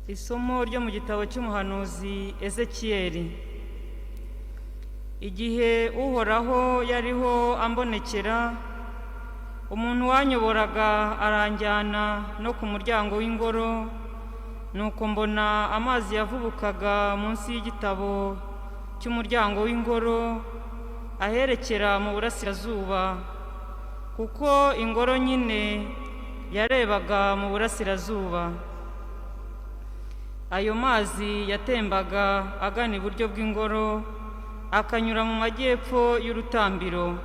Isomo ryo mu gitabo cy'umuhanuzi Ezekiyeli. Igihe Uhoraho yariho ambonekera, umuntu wanyoboraga aranjyana no ku muryango w'ingoro, nuko mbona amazi yavubukaga munsi y'igitabo cy'umuryango w'ingoro aherekera mu burasirazuba, kuko ingoro nyine yarebaga mu burasirazuba. Ayo mazi yatembaga agana iburyo bw'ingoro, akanyura mu majyepfo y'urutambiro.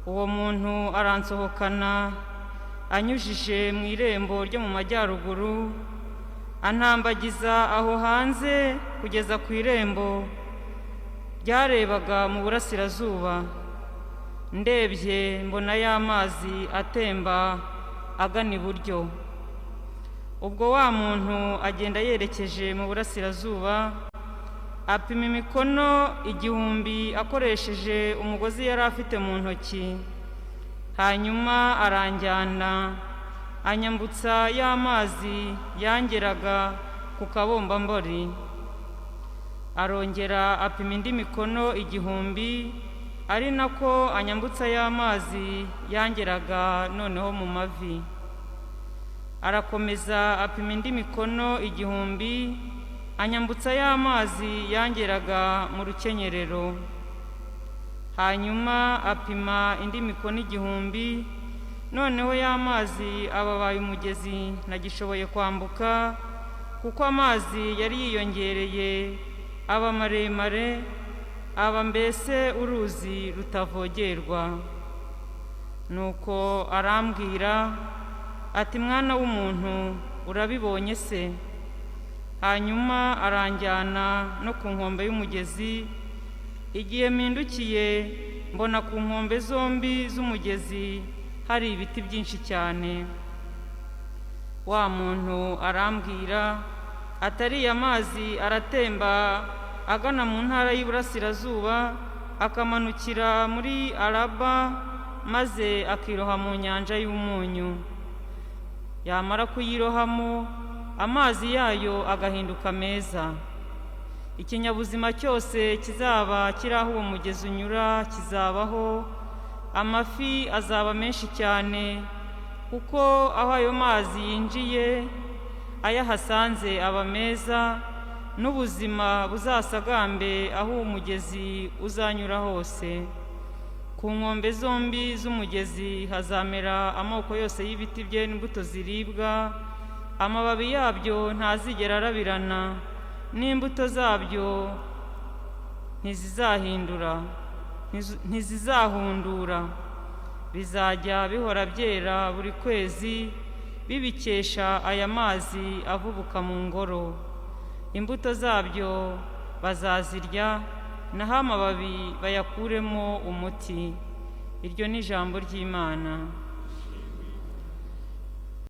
Uwo muntu aransohokana anyujije mu irembo ryo mu majyaruguru, antambagiza aho hanze kugeza ku irembo ryarebaga mu burasirazuba. Ndebye mbona ya mazi atemba agana iburyo. Ubwo wa muntu agenda yerekeje mu burasirazuba, apima imikono 1000 akoresheje umugozi yari afite mu ntoki. Hanyuma aranjyana anyambutsa ya mazi yangeraga ku kabombambori. Arongera apima indi mikono 1000, ari nako anyambutsa ya mazi yangeraga noneho mu mavi. Arakomeza apima indi mikono 1000, anyambutsa ya mazi yangeraga mu rukenyerero. Hanyuma apima indi mikono 1000, noneho ya mazi ababaye umugezi nagishoboye kwambuka, kuko amazi yari yiyongereye aba maremare, aba mbese uruzi rutavogerwa. Nuko arambwira ati, mwana w'umuntu, urabibonye se? Hanyuma aranjyana no ku nkombe y'umugezi. Igihe mpindukiye mbona ku nkombe zombi z'umugezi hari ibiti byinshi cyane. Wa muntu arambwira ati, ariya mazi aratemba agana mu ntara y'Iburasirazuba, akamanukira muri Araba, maze akiroha mu nyanja y'umunyu. Yamara kuyirohamo, amazi yayo agahinduka meza. Ikinyabuzima cyose kizaba kiri aho uwo mugezi unyura kizabaho. Amafi azaba menshi cyane, kuko aho ayo mazi yinjiye ayahasanze aba meza, n'ubuzima buzasagambe aho umugezi uzanyura hose. Ku nkombe zombi z'umugezi hazamera amoko yose y'ibiti bye n'imbuto ziribwa. Amababi yabyo ntazigera arabirana, n'imbuto zabyo ntizizahundura. Bizajya bihora byera buri kwezi, bibikesha aya mazi avubuka mu ngoro. Imbuto zabyo bazazirya, naho amababi bayakuremo umuti. Iryo ni ijambo ry'Imana.